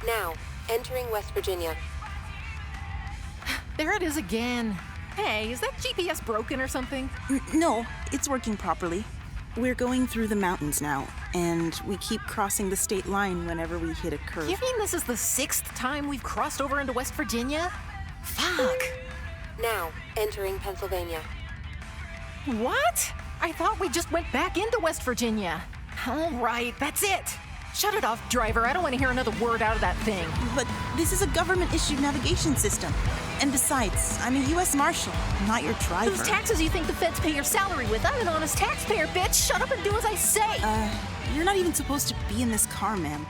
Now, entering West Virginia. There it is again. Hey, is that GPS broken or something? No, it's working properly. We're going through the mountains now, and we keep crossing the state line whenever we hit a curve. You mean this is the 6th time we've crossed over into West Virginia? Fuck. Now, entering Pennsylvania. What? I thought we just went back into West Virginia. All right, that's it. Shut it off, driver. I don't want to hear another word out of that thing. But this is a government-issued navigation system. And besides, I'm a U.S. Marshal, not your driver. Whose taxes you think the feds pay your salary with? I'm an honest taxpayer, bitch. Shut up and do as I say. You're not even supposed to be in this car, ma'am.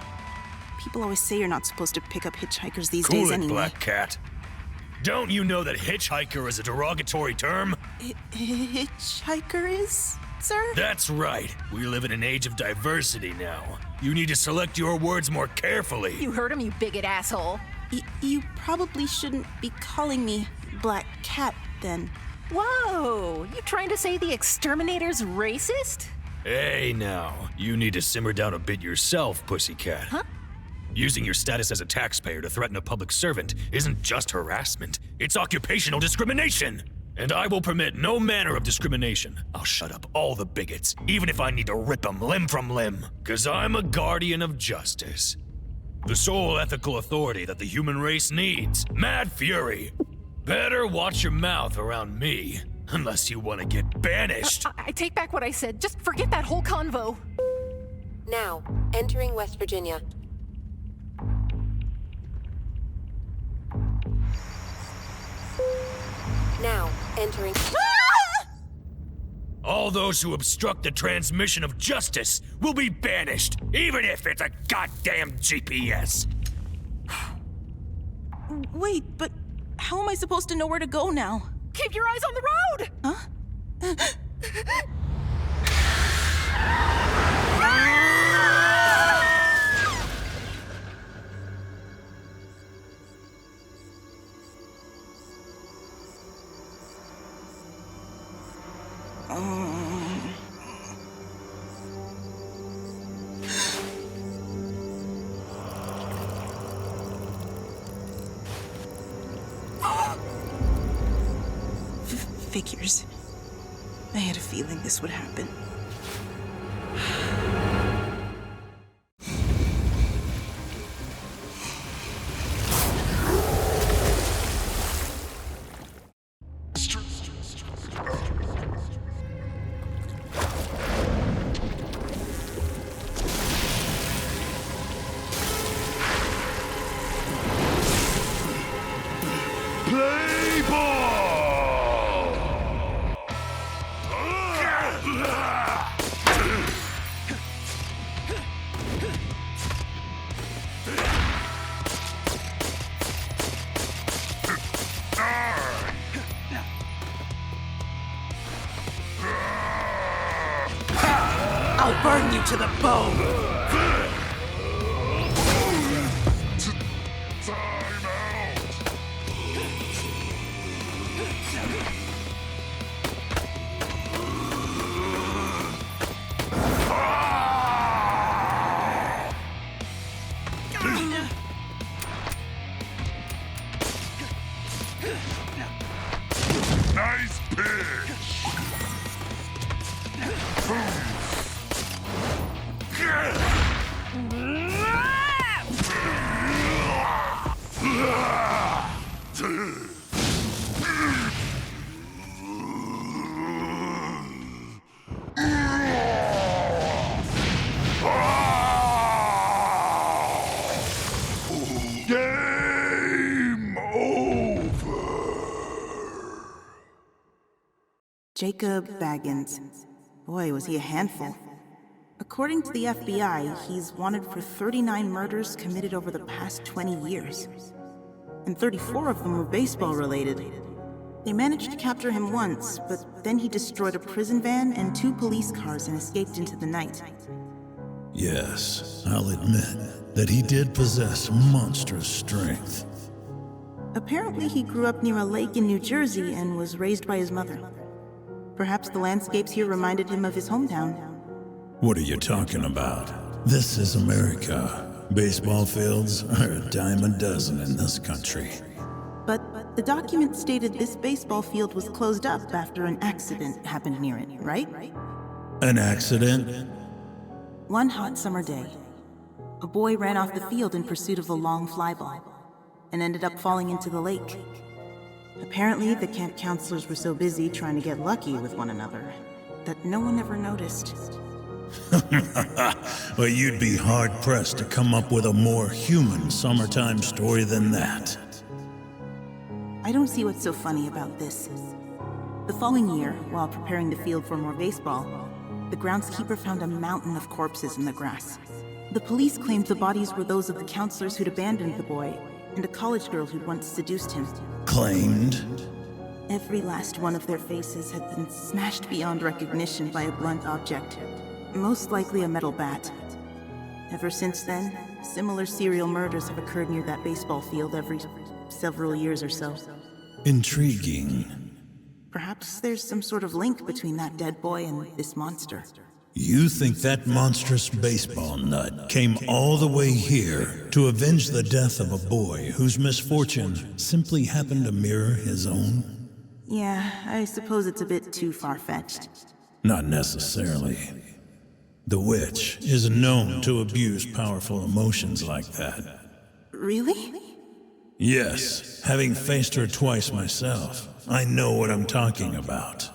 People always say you're not supposed to pick up hitchhikers these days anyway. Cool it, Black Cat. Don't you know that hitchhiker is a derogatory term? Hitchhiker is, sir? That's right. We live in an age of diversity now. You need to select your words more carefully. You heard him, you bigot asshole. You probably shouldn't be calling me Black Cat, then. Whoa! You trying to say the exterminator's racist? Hey now, you need to simmer down a bit yourself, pussycat. Huh? Using your status as a taxpayer to threaten a public servant isn't just harassment, it's occupational discrimination! And I will permit no manner of discrimination. I'll shut up all the bigots, even if I need to rip them limb from limb. 'Cause I'm a guardian of justice. The sole ethical authority that the human race needs. Mad fury. Better watch your mouth around me, unless you want to get banished. I take back what I said. Just forget that whole convo. Now, entering West Virginia. Now, entering... All those who obstruct the transmission of justice will be banished, even if it's a goddamn GPS. Wait, but how am I supposed to know where to go now? Keep your eyes on the road! Huh? Figures. I had a feeling this would happen. Play ball! I'll burn you to the bone! Nice pitch! Game over! Jacob Baggins. Boy, was he a handful. According to the FBI, he's wanted for 39 murders committed over the past 20 years. And 34 of them were baseball-related. They managed to capture him once, but then he destroyed a prison van and 2 police cars and escaped into the night. Yes, I'll admit that he did possess monstrous strength. Apparently, he grew up near a lake in New Jersey and was raised by his mother. Perhaps the landscapes here reminded him of his hometown. What are you talking about? This is America. Baseball fields are a dime a dozen in this country. But the document stated this baseball field was closed up after an accident happened near it, right? An accident? One hot summer day, a boy ran off the field in pursuit of a long fly ball and ended up falling into the lake. Apparently, the camp counselors were so busy trying to get lucky with one another that no one ever noticed. Well, you'd be hard-pressed to come up with a more human summertime story than that. I don't see what's so funny about this. The following year, while preparing the field for more baseball, the groundskeeper found a mountain of corpses in the grass. The police claimed the bodies were those of the counselors who'd abandoned the boy and a college girl who'd once seduced him. Claimed? Every last one of their faces had been smashed beyond recognition by a blunt object, most likely a metal bat. Ever since then, similar serial murders have occurred near that baseball field every several years or so. Intriguing. Perhaps there's some sort of link between that dead boy and this monster. You think that monstrous baseball nut came all the way here to avenge the death of a boy whose misfortune simply happened to mirror his own? Yeah, I suppose it's a bit too far-fetched. Not necessarily. The witch is known to abuse powerful emotions like that. Really? Yes, having faced her twice myself, I know what I'm talking about.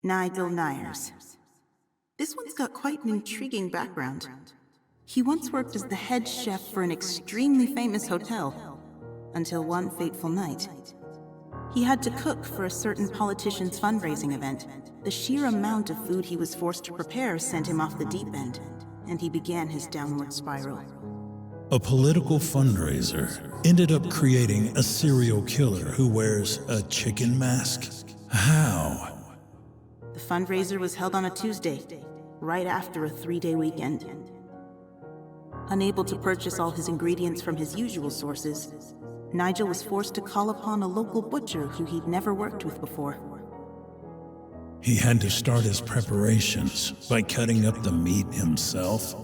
Nigel Nyers. This one's got quite an intriguing background. He once worked as the head chef for an extremely famous hotel, until one fateful night. He had to cook for a certain politician's fundraising event. The sheer amount of food he was forced to prepare sent him off the deep end, and he began his downward spiral. A political fundraiser ended up creating a serial killer who wears a chicken mask? How? The fundraiser was held on a Tuesday, right after a 3-day weekend. Unable to purchase all his ingredients from his usual sources, Nigel was forced to call upon a local butcher who he'd never worked with before. He had to start his preparations by cutting up the meat himself?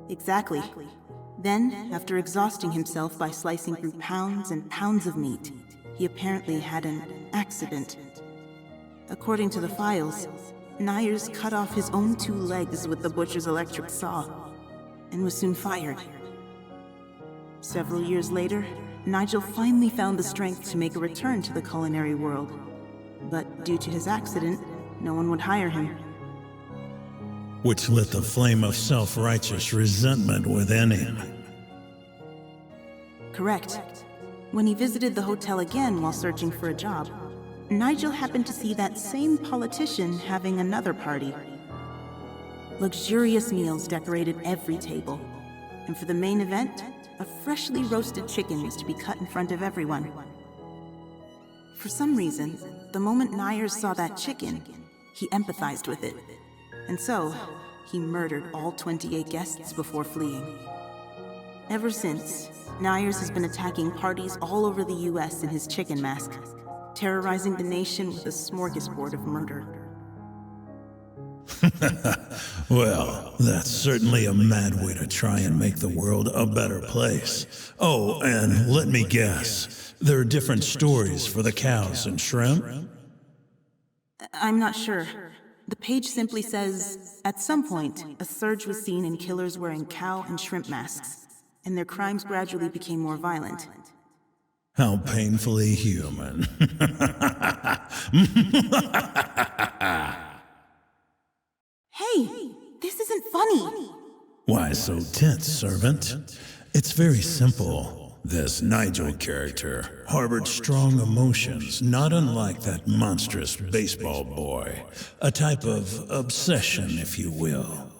Exactly. Then, after exhausting himself by slicing through pounds and pounds of meat, He apparently had an accident. According to the files, Nyers cut off his own 2 legs with the butcher's electric saw, and was soon fired. Several years later, Nigel finally found the strength to make a return to the culinary world. But due to his accident, no one would hire him. Which lit the flame of self-righteous resentment within him. Correct. When he visited the hotel again while searching for a job, Nigel happened to see that same politician having another party. Luxurious meals decorated every table, and for the main event, a freshly roasted chicken was to be cut in front of everyone. For some reason, the moment Nyers saw that chicken, he empathized with it, and so he murdered all 28 guests before fleeing. Ever since, Nyers has been attacking parties all over the US in his chicken mask, terrorizing the nation with a smorgasbord of murder. Well, that's certainly a mad way to try and make the world a better place. Oh, and let me guess, there are different stories for the cows and shrimp? I'm not sure. The page simply says, at some point, a surge was seen in killers wearing cow and shrimp masks, and their crimes gradually became more violent. How painfully human. Hey, this isn't funny. Why so tense, servant? It's very simple. This Nigel character harbored strong emotions, not unlike that monstrous baseball boy. A type of obsession, if you will.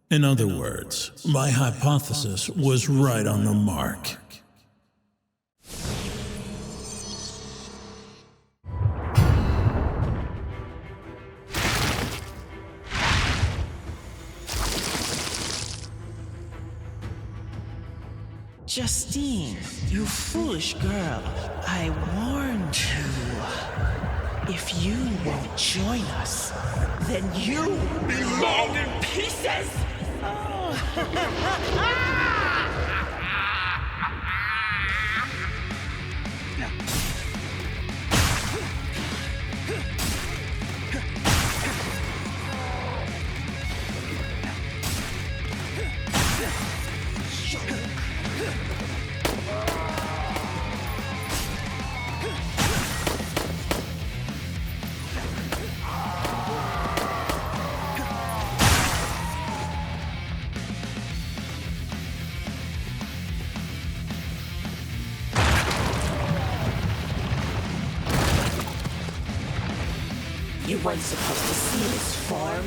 In other words, my hypothesis was right on the mark. Justine, you foolish girl. I warned you. If you won't join us, then you belong in pieces! You weren't supposed to see this form.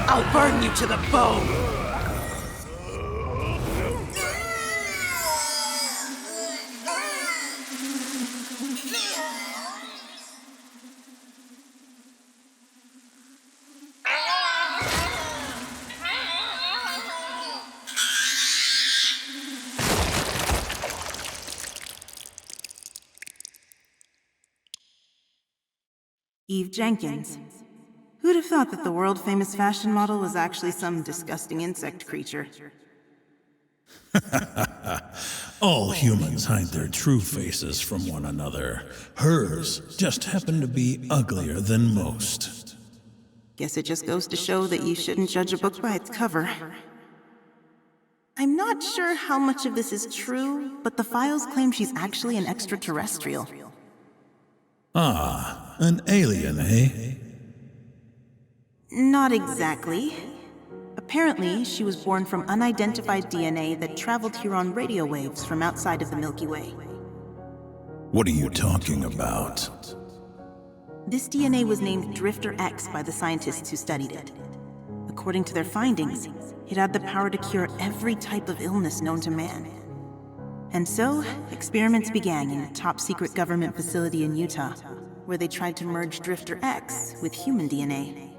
I'll burn you to the bone! Eve Jenkins. Who'd have thought that the world-famous fashion model was actually some disgusting insect creature? All humans hide their true faces from one another. Hers just happened to be uglier than most. Guess it just goes to show that you shouldn't judge a book by its cover. I'm not sure how much of this is true, but the files claim she's actually an extraterrestrial. Ah, an alien, eh? Not exactly. Apparently, she was born from unidentified DNA that traveled here on radio waves from outside of the Milky Way. What are you talking about? This DNA was named Drifter X by the scientists who studied it. According to their findings, it had the power to cure every type of illness known to man. And so, experiments began in a top-secret government facility in Utah, where they tried to merge Drifter X with human DNA.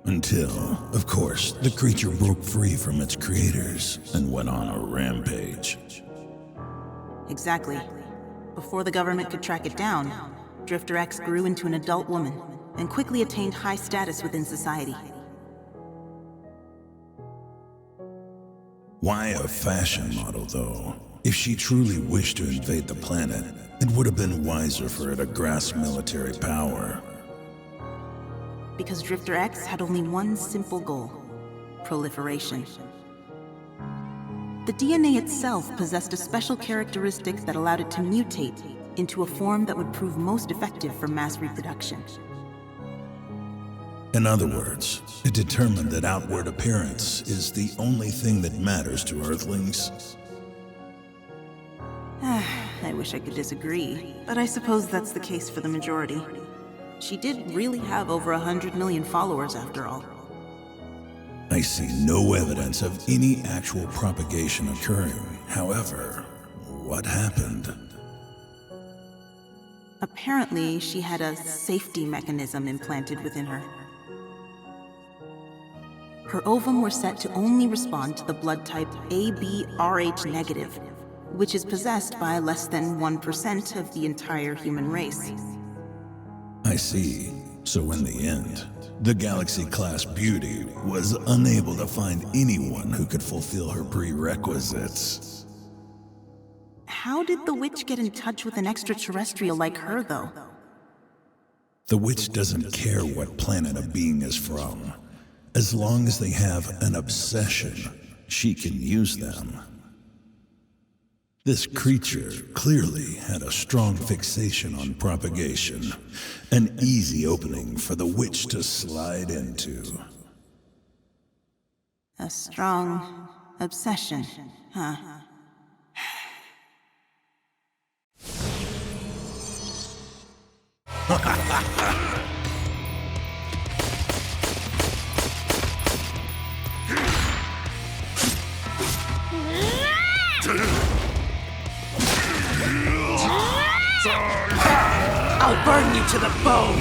Until, of course, the creature broke free from its creators and went on a rampage. Exactly. Before the government could track it down, Drifter X grew into an adult woman and quickly attained high status within society. Why a fashion model, though? If she truly wished to invade the planet, it would have been wiser for her to grasp military power. Because Drifter X had only one simple goal: proliferation. The DNA itself possessed a special characteristic that allowed it to mutate into a form that would prove most effective for mass reproduction. In other words, it determined that outward appearance is the only thing that matters to Earthlings. I wish I could disagree, but I suppose that's the case for the majority. She did really have over 100 million followers after all. I see no evidence of any actual propagation occurring. However, what happened? Apparently, she had a safety mechanism implanted within her. Her ovum were set to only respond to the blood type AB-Rh negative, which is possessed by less than 1% of the entire human race. I see. So in the end, the Galaxy-class beauty was unable to find anyone who could fulfill her prerequisites. How did the witch get in touch with an extraterrestrial like her, though? The witch doesn't care what planet a being is from. As long as they have an obsession, she can use them. This creature clearly had a strong fixation on propagation, an easy opening for the witch to slide into. A strong obsession, huh? I'll burn you to the bone!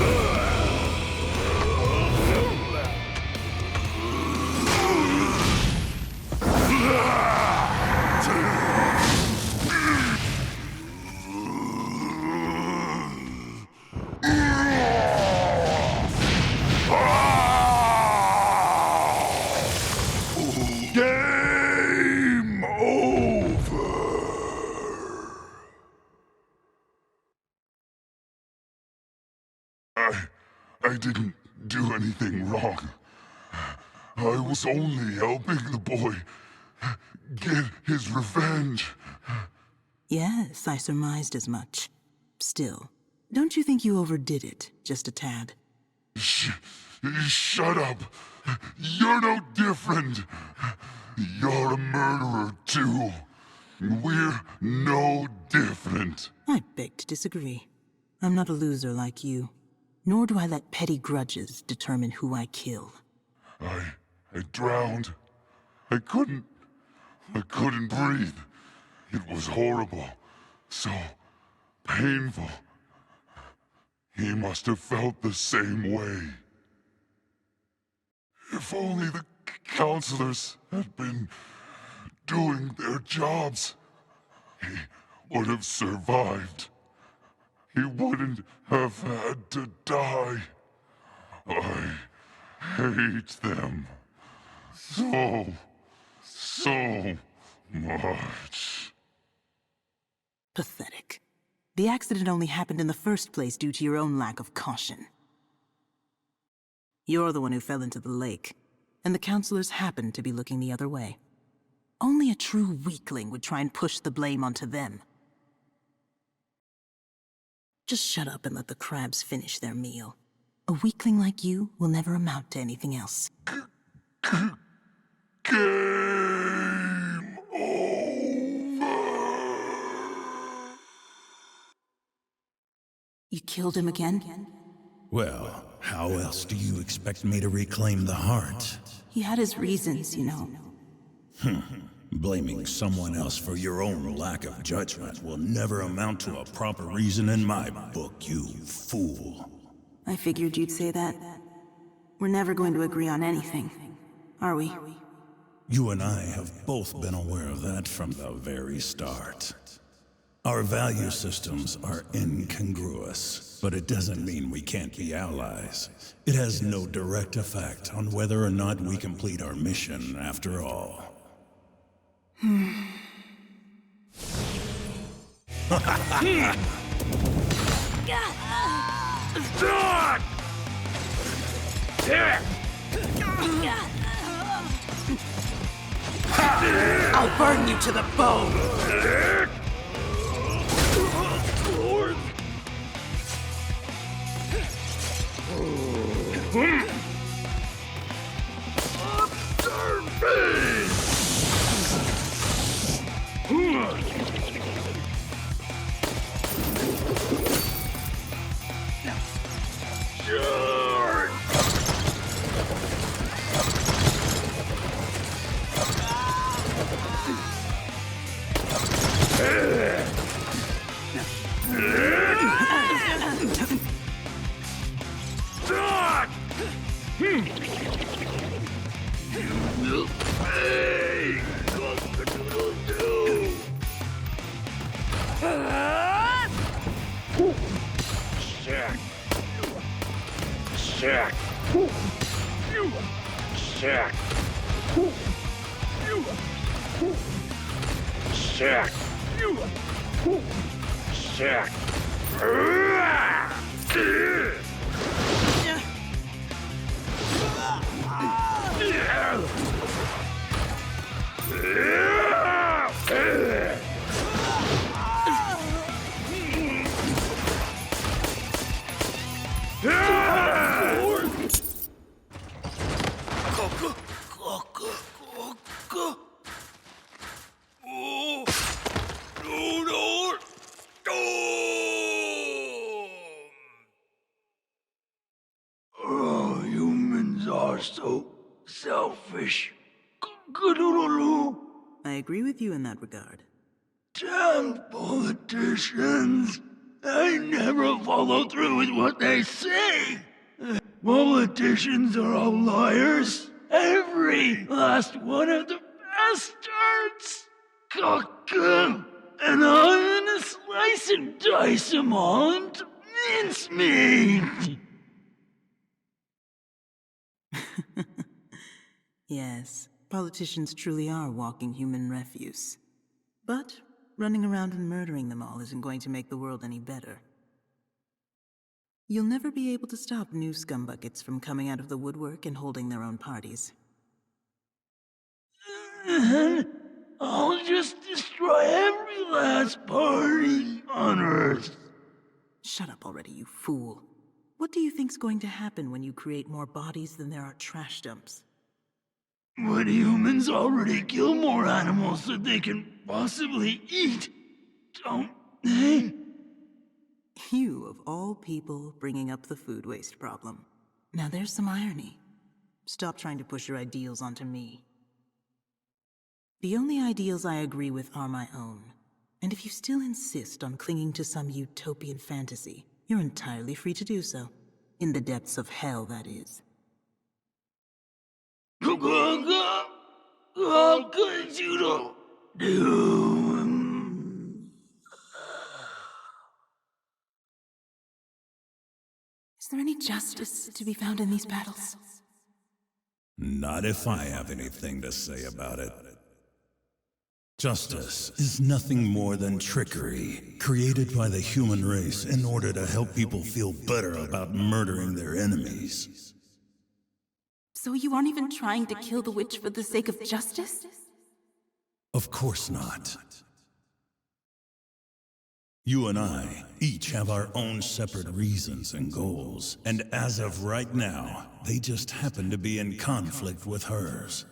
Game over. I didn't do anything wrong. I was only helping the boy get his revenge. Yes, I surmised as much. Still, don't you think you overdid it just a tad? Shut up. You're no different. You're a murderer, too. We're no different. I beg to disagree. I'm not a loser like you. Nor do I let petty grudges determine who I kill. I drowned. I couldn't breathe. It was horrible. So painful. He must have felt the same way. If only the counselors had been doing their jobs, he would have survived. He wouldn't have had to die. I hate them so much. Pathetic. The accident only happened in the first place due to your own lack of caution. You're the one who fell into the lake, and the counselors happened to be looking the other way. Only a true weakling would try and push the blame onto them. Just shut up and let the crabs finish their meal. A weakling like you will never amount to anything else. Game over. You killed him again? Well, how else do you expect me to reclaim the heart? He had his reasons, you know. Blaming someone else for your own lack of judgment will never amount to a proper reason in my book, you fool. I figured you'd say that. We're never going to agree on anything, are we? You and I have both been aware of that from the very start. Our value systems are incongruous, but it doesn't mean we can't be allies. It has no direct effect on whether or not we complete our mission, after all. I'll burn you to the bone! Humans are so selfish. I agree with you in that regard. Damn politicians! They never follow through with what they say! Politicians are all liars! Every last one of the bastards! And I'm gonna slice and dice them all into mincemeat! Yes, politicians truly are walking human refuse. But running around and murdering them all isn't going to make the world any better. You'll never be able to stop new scumbuckets from coming out of the woodwork and holding their own parties. I'll just destroy every last party on Earth. Shut up already, you fool. What do you think's going to happen when you create more bodies than there are trash dumps? But humans already kill more animals than they can possibly eat, don't they? You, of all people, bringing up the food waste problem. Now there's some irony. Stop trying to push your ideals onto me. The only ideals I agree with are my own. And if you still insist on clinging to some utopian fantasy, you're entirely free to do so. In the depths of hell, that is. How could you don't do? Is there any justice to be found in these battles? Not if I have anything to say about it. Justice is nothing more than trickery created by the human race in order to help people feel better about murdering their enemies. So you aren't even trying to kill the witch for the sake of justice? Of course not. You and I each have our own separate reasons and goals, and as of right now, they just happen to be in conflict with hers.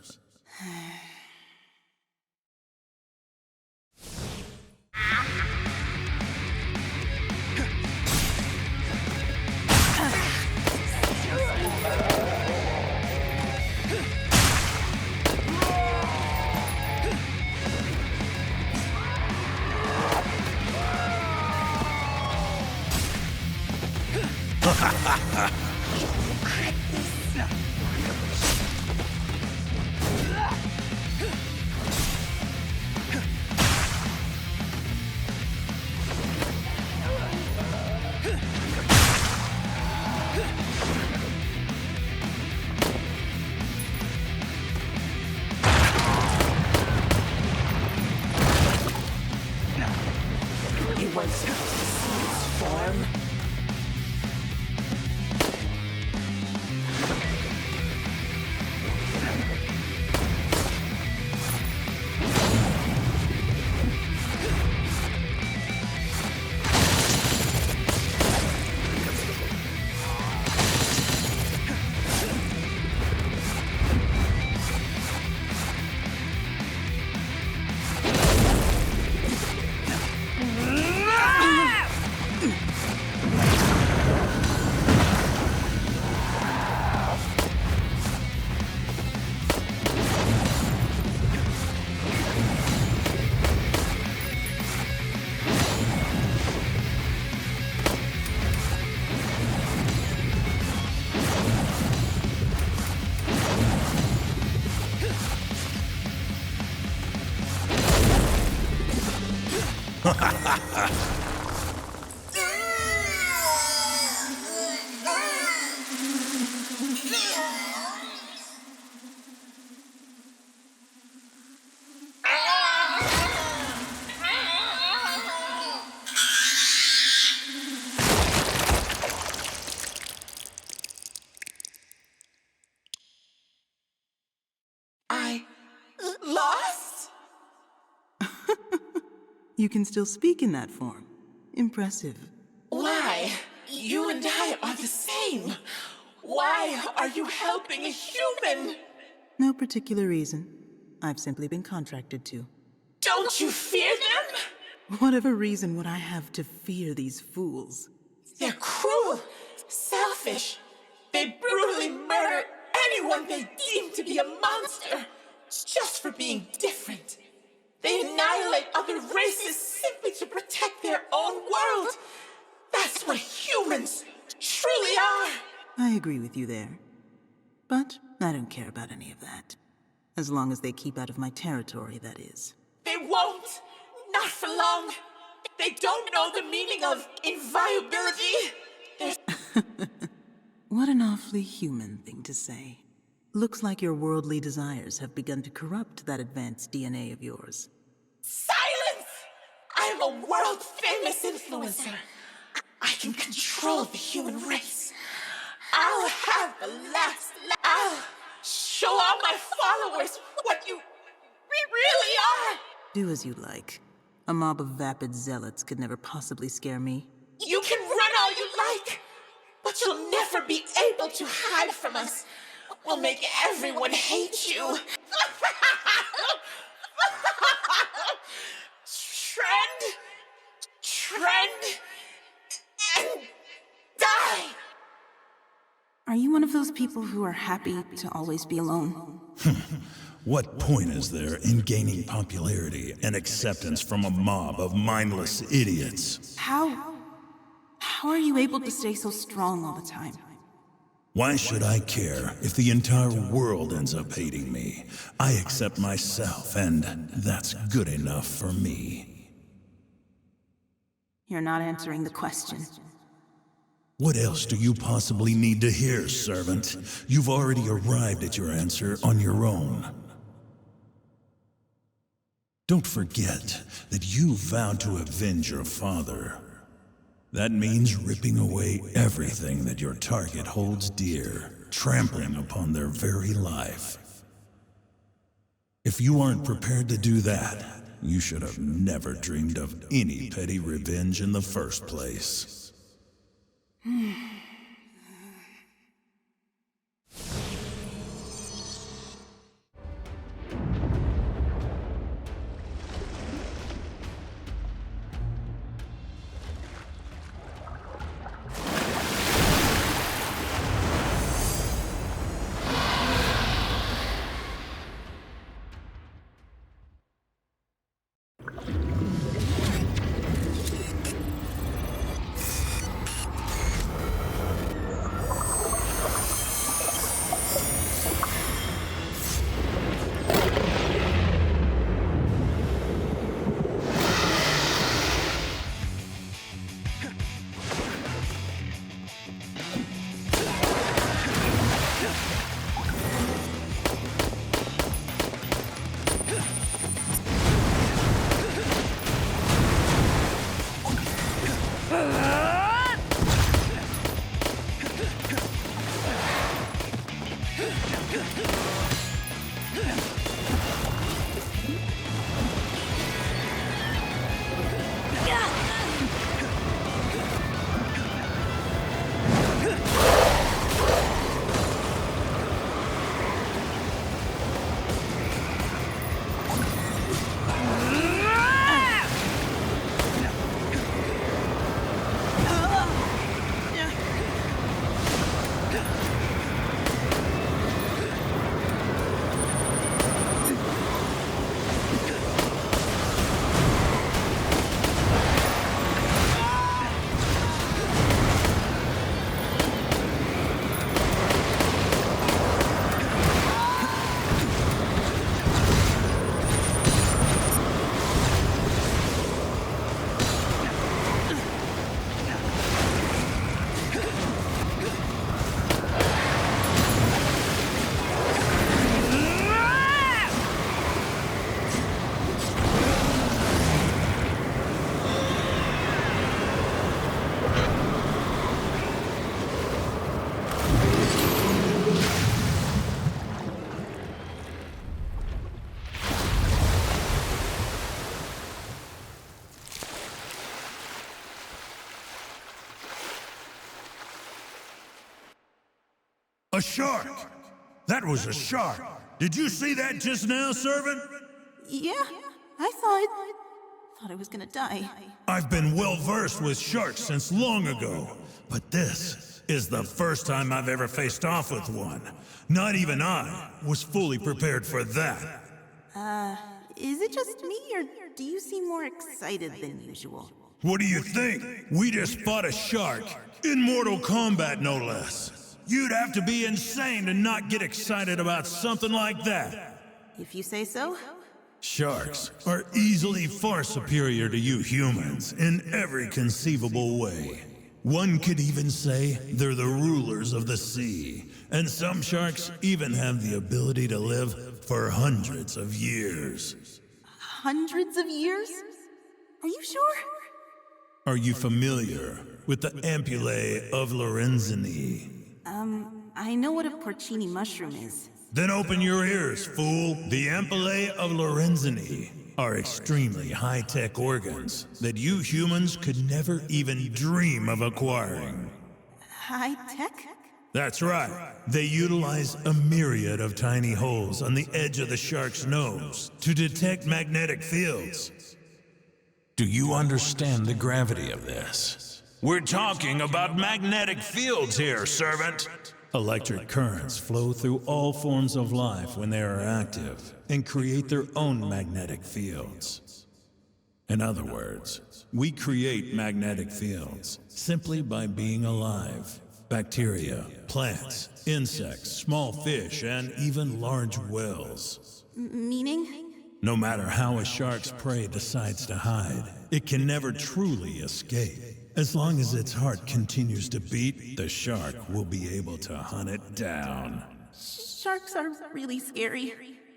Lost? You can still speak in that form. Impressive. Why? You and I are the same. Why are you helping a human? No particular reason. I've simply been contracted to. Don't you fear them? Whatever reason would I have to fear these fools? They're cruel, selfish. They brutally murder anyone they deem to be a monster, just for being different. They annihilate other races simply to protect their own world. That's what humans truly are. I agree with you there. But I don't care about any of that. As long as they keep out of my territory, that is. They won't. Not for long. They don't know the meaning of inviolability. What an awfully human thing to say. Looks like your worldly desires have begun to corrupt that advanced DNA of yours. Silence! I am a world-famous influencer. I can control the human race. I'll have the last I'll show all my followers what you really are. Do as you like. A mob of vapid zealots could never possibly scare me. You can run all you like, but you'll never be able to hide from us. We'll make everyone hate you. Trend, and die. Are you one of those people who are happy to always be alone? What point is there in gaining popularity and acceptance from a mob of mindless idiots? How are you able to stay so strong all the time? Why should I care if the entire world ends up hating me? I accept myself, and that's good enough for me. You're not answering the question. What else do you possibly need to hear, servant? You've already arrived at your answer on your own. Don't forget that you vowed to avenge your father. That means ripping away everything that your target holds dear, trampling upon their very life. If you aren't prepared to do that, you should have never dreamed of any petty revenge in the first place. A shark! That was a shark! Did you see that just now, servant? Yeah, I saw it. Thought I was gonna die. I've been well versed with sharks since long ago, but this is the first time I've ever faced off with one. Not even I was fully prepared for that. Is it just me, or do you seem more excited than usual? What do you think? We just fought a shark. In Mortal Kombat, no less. You'd have to be insane to not get excited about something like that. If you say so. Sharks are easily far superior to you humans in every conceivable way. One could even say they're the rulers of the sea, and some sharks even have the ability to live for hundreds of years. Hundreds of years? Are you sure? Are you familiar with the ampullae of Lorenzini? I know what a porcini mushroom is. Then open your ears, fool. The ampullae of Lorenzini are extremely high-tech organs that you humans could never even dream of acquiring. High-tech? That's right. They utilize a myriad of tiny holes on the edge of the shark's nose to detect magnetic fields. Do you understand the gravity of this? We're talking about magnetic fields here, servant. Electric currents flow through all forms of life when they are active and create their own magnetic fields. In other words, we create magnetic fields simply by being alive. Bacteria, plants, insects, small fish, and even large whales. Meaning? No matter how a shark's prey decides to hide, it can never truly escape. As long as its heart continues to beat, the shark will be able to hunt it down. Sharks are really scary.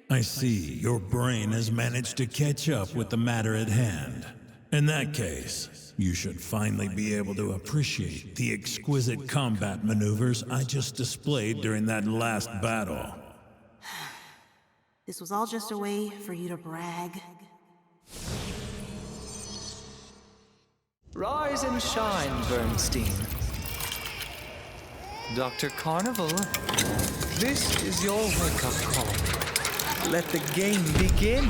I see your brain has managed to catch up with the matter at hand. In that case, you should finally be able to appreciate the exquisite combat maneuvers I just displayed during that last battle. This was all just a way for you to brag. Rise and shine, Bernstein. Dr. Carnival, this is your wake-up call. Let the game begin.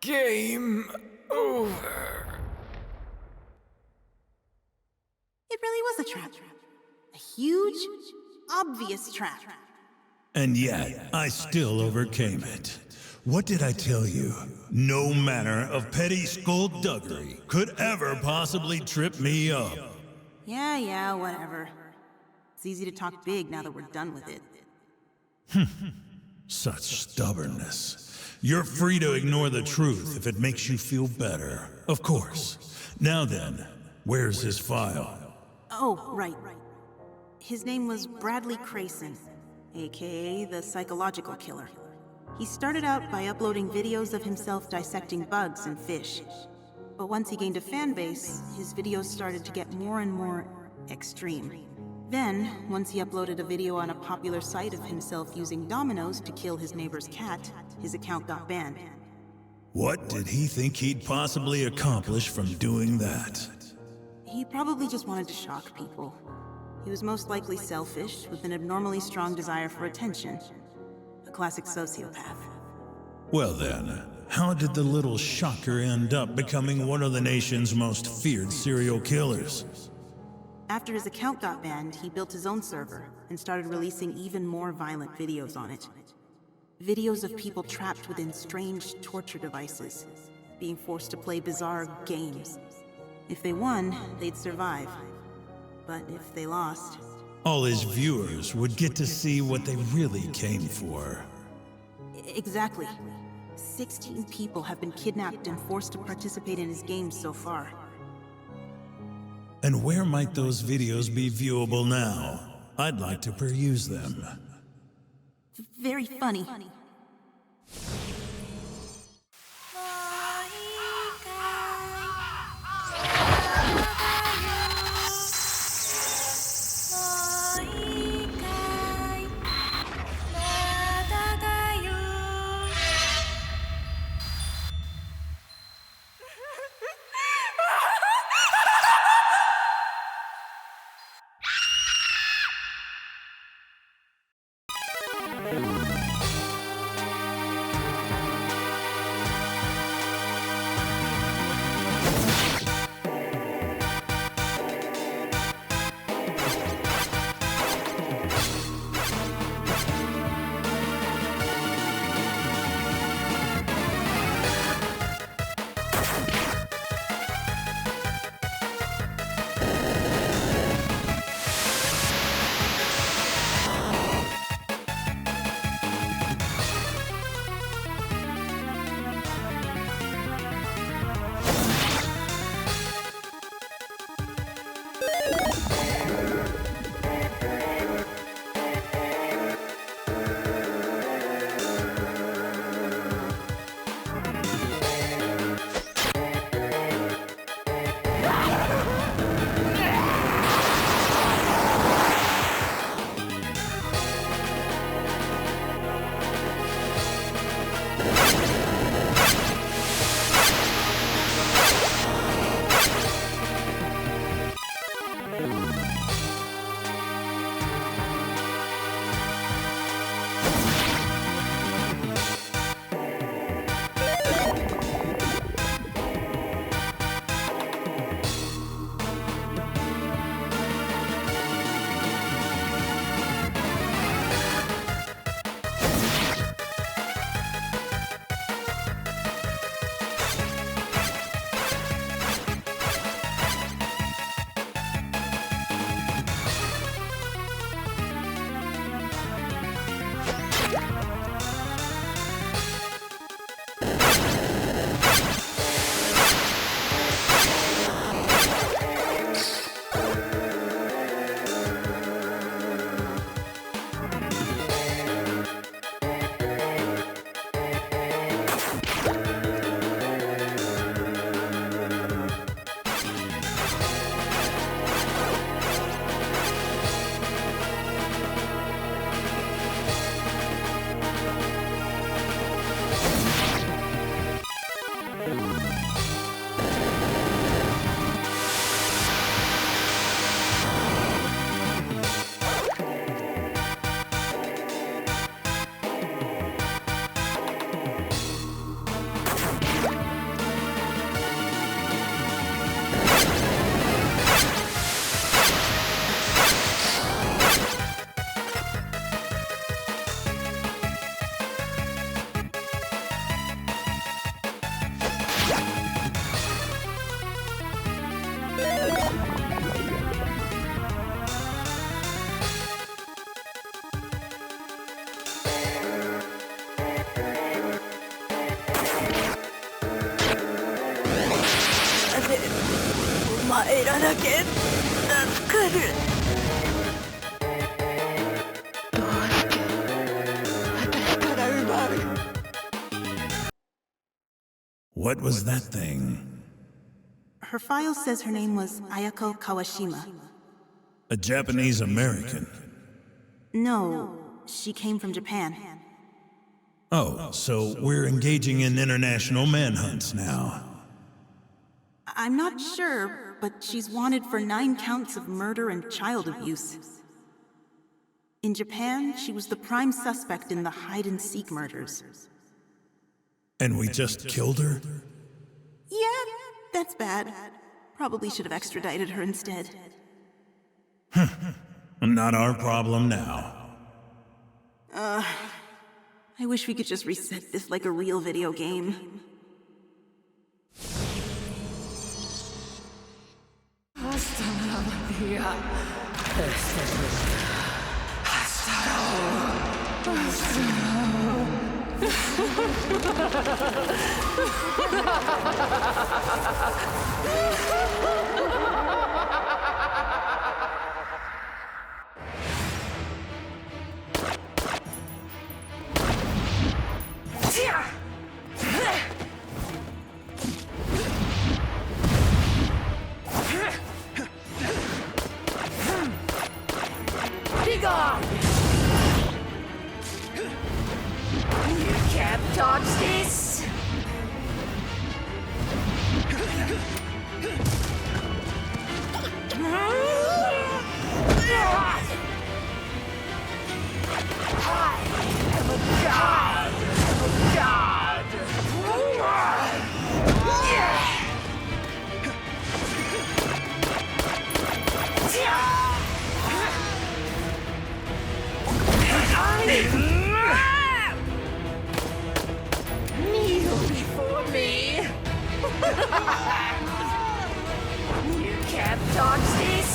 Game over. It really was a trap. A huge, obvious trap. And yet, I still overcame it. What did I tell you? No manner of petty skullduggery could ever possibly trip me up. Yeah, whatever. It's easy to talk big now that we're done with it. Such stubbornness. You're free to ignore the truth if it makes you feel better. Of course. Now then, where's his file? Oh, right. His name was Bradley Crayson, aka the Psychological Killer. He started out by uploading videos of himself dissecting bugs and fish. But once he gained a fan base, his videos started to get more and more extreme. Then, once he uploaded a video on a popular site of himself using dominoes to kill his neighbor's cat, his account got banned. What did he think he'd possibly accomplish from doing that? He probably just wanted to shock people. He was most likely selfish, with an abnormally strong desire for attention. A classic sociopath. Well then, how did the little shocker end up becoming one of the nation's most feared serial killers? After his account got banned, he built his own server and started releasing even more violent videos on it. Videos of people trapped within strange torture devices, being forced to play bizarre games. If they won, they'd survive. But if they lost... All his viewers would get to see what they really came for. Exactly. 16 people have been kidnapped and forced to participate in his games so far. And where might those videos be viewable now? I'd like to peruse them. Very funny. What was that thing? Her file says her name was Ayako Kawashima. A Japanese American. No, she came from Japan. Oh, so we're engaging in international manhunts now. I'm not sure, but she's wanted for 9 counts of murder and child abuse. In Japan, she was the prime suspect in the hide-and-seek murders. And we just killed her? Yeah, that's bad. Probably should have extradited her instead. Not our problem now. I wish we could just reset this like a real video game. Be gone! You can't dodge this! Kneel before me! You can't dodge this!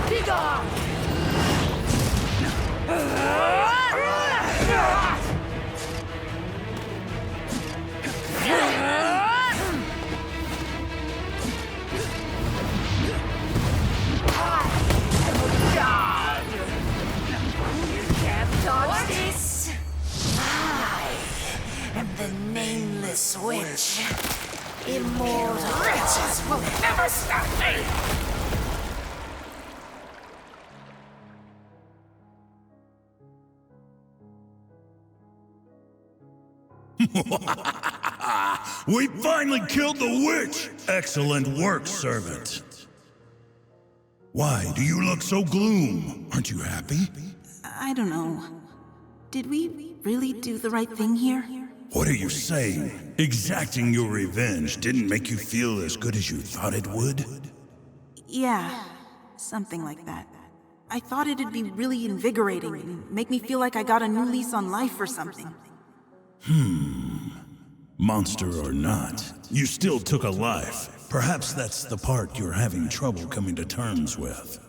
Be gone! The Nameless Witch. Immortal. Riches will never stop me! We finally killed the witch! Excellent work, servant. Why do you look so gloom? Aren't you happy? I don't know. Did we really do the right thing here? What are you saying? Exacting your revenge didn't make you feel as good as you thought it would? Yeah, something like that. I thought it'd be really invigorating and make me feel like I got a new lease on life or something. Monster or not, you still took a life. Perhaps that's the part you're having trouble coming to terms with.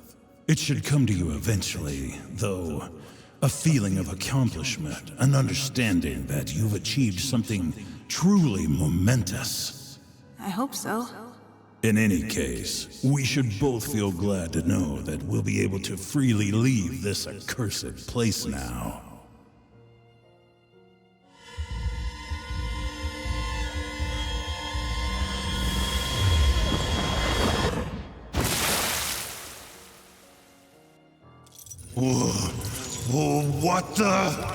It should come to you eventually, though. A feeling of accomplishment, an understanding that you've achieved something truly momentous. I hope so. In any case, we should both feel glad to know that we'll be able to freely leave this accursed place now. What the?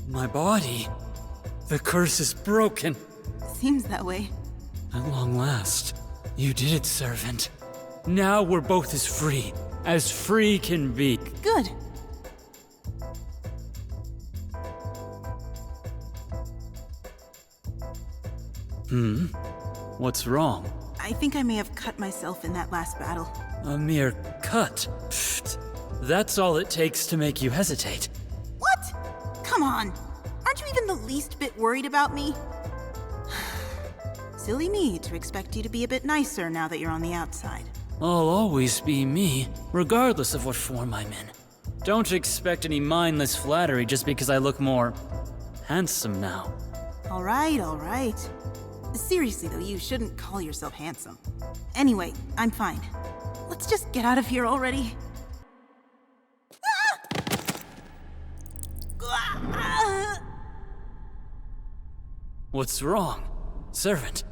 My body. The curse is broken. Seems that way. At long last, you did it, servant. Now we're both as free can be. Good. What's wrong? I think I may have cut myself in that last battle. A mere cut. Pfft. That's all it takes to make you hesitate. What? Come on. Aren't you even the least bit worried about me? Silly me to expect you to be a bit nicer now that you're on the outside. I'll always be me, regardless of what form I'm in. Don't expect any mindless flattery just because I look more handsome now. All right. Seriously though, you shouldn't call yourself handsome. Anyway, I'm fine. Let's just get out of here already. What's wrong, servant?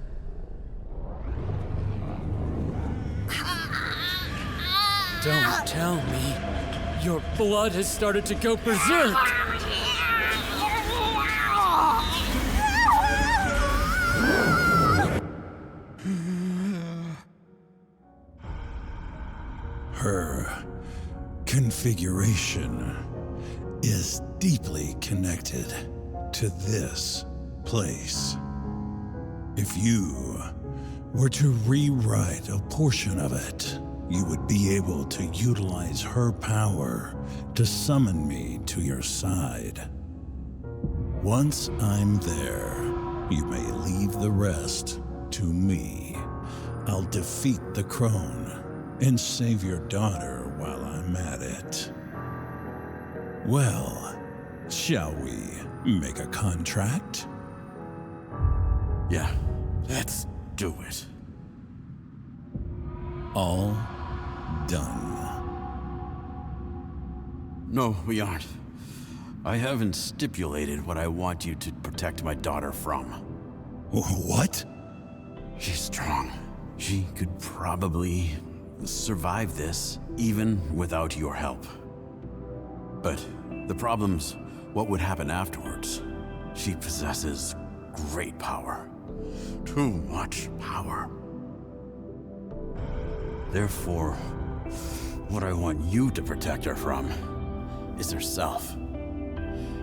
Don't tell me. Your blood has started to go berserk. Her configuration is deeply connected to this place. If you were to rewrite a portion of it, you would be able to utilize her power to summon me to your side. Once I'm there, you may leave the rest to me. I'll defeat the crone and save your daughter while I'm at it. Well, shall we make a contract? Yeah, let's do it. All done. No, we aren't. I haven't stipulated what I want you to protect my daughter from. What? She's strong. She could probably survive this, even without your help. But the problem's what would happen afterwards. She possesses great power. Too much power. Therefore, what I want you to protect her from is herself.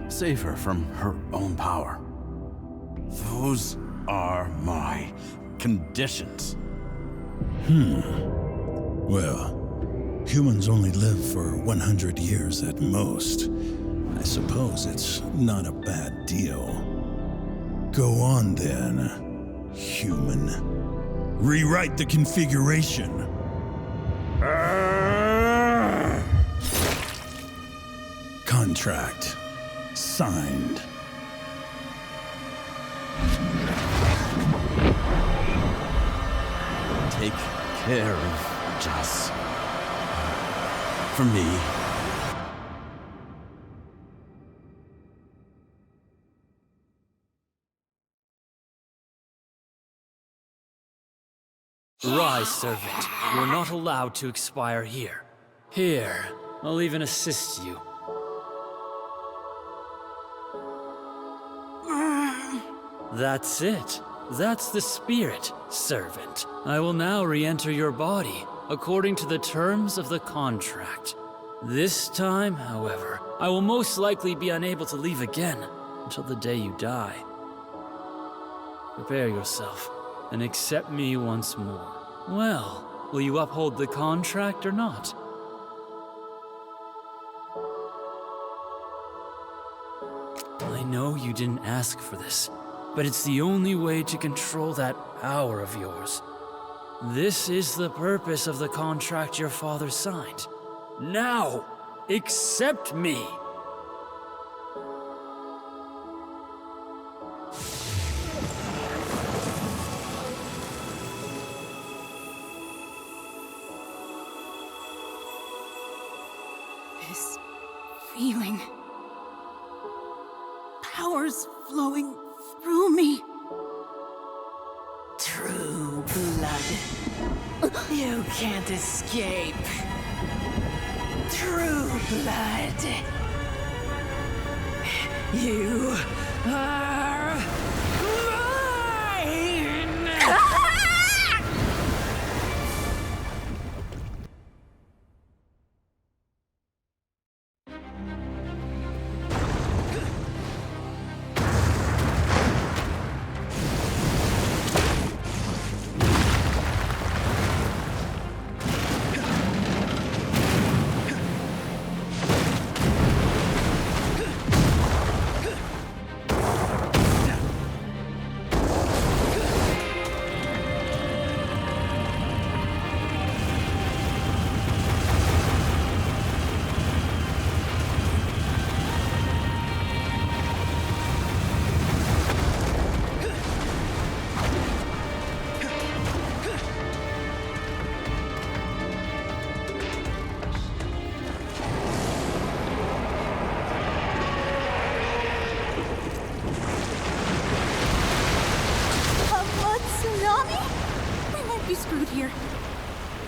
Save her from her own power. Those are my conditions. Well, humans only live for 100 years at most. I suppose it's not a bad deal. Go on then, human. Rewrite the configuration. Contract signed. Take care of Jess. For me. Rise, servant. You're not allowed to expire here. Here, I'll even assist you. That's it. That's the spirit, servant. I will now re-enter your body, according to the terms of the contract. This time, however, I will most likely be unable to leave again until the day you die. Prepare yourself, and accept me once more. Well, will you uphold the contract or not? I know you didn't ask for this, but it's the only way to control that power of yours. This is the purpose of the contract your father signed. Now, accept me! This feeling. Powers flowing through me. True blood. You can't escape. True blood. You are mine!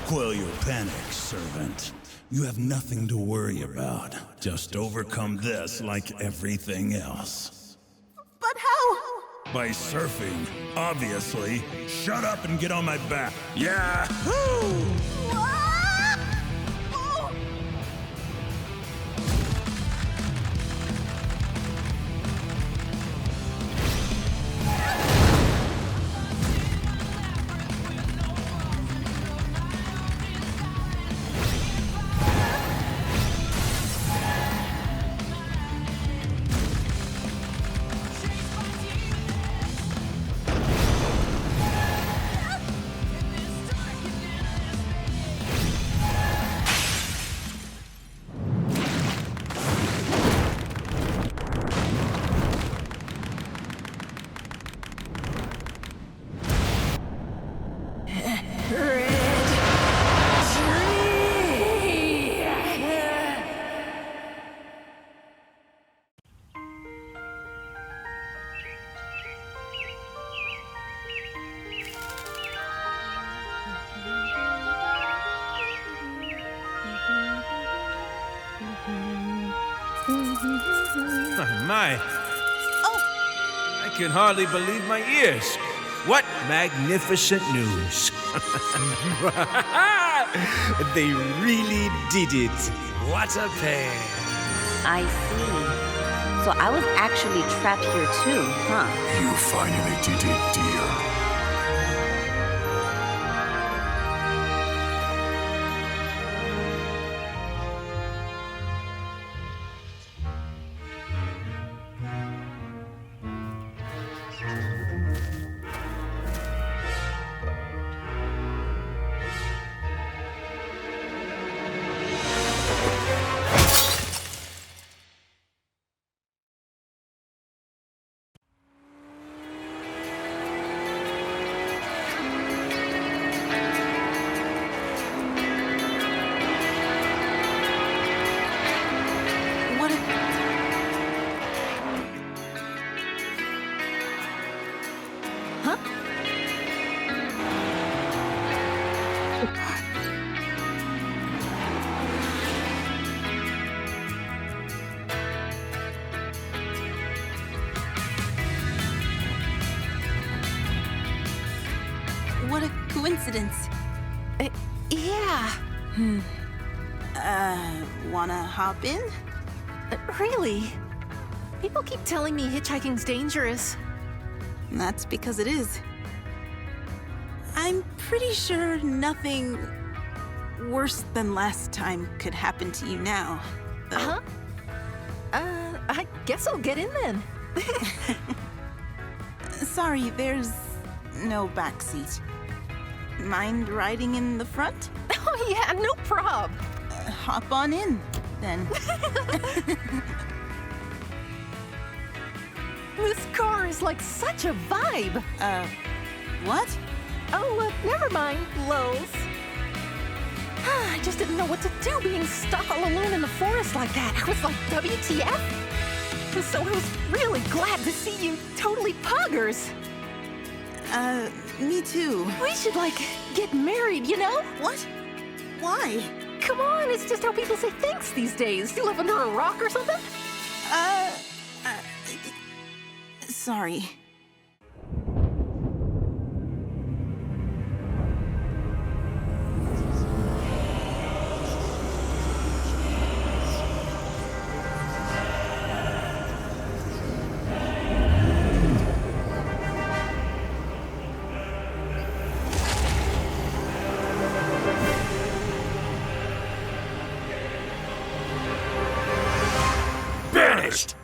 Quell your panic, servant. You have nothing to worry about. Just overcome this like everything else. But how? By surfing, obviously. Shut up and get on my back. Yahoo! My. Oh. I can hardly believe my ears. What magnificent news. They really did it. What a pair. I see. So I was actually trapped here too, huh? You finally did it, dear. What a coincidence. Yeah. Wanna hop in? Really? People keep telling me hitchhiking's dangerous. That's because it is. I'm pretty sure nothing worse than last time could happen to you now, though. Huh? I guess I'll get in then. Sorry, there's no backseat. Mind riding in the front? Oh yeah, no prob. Hop on in, then. This car is like such a vibe. What? Oh, never mind, lols. I just didn't know what to do being stuck all alone in the forest like that. I was like, WTF? So I was really glad to see you totally poggers. Me too. We should, like, get married, you know? What? Why? Come on, it's just how people say thanks these days. You live under a rock or something? Sorry. Banished!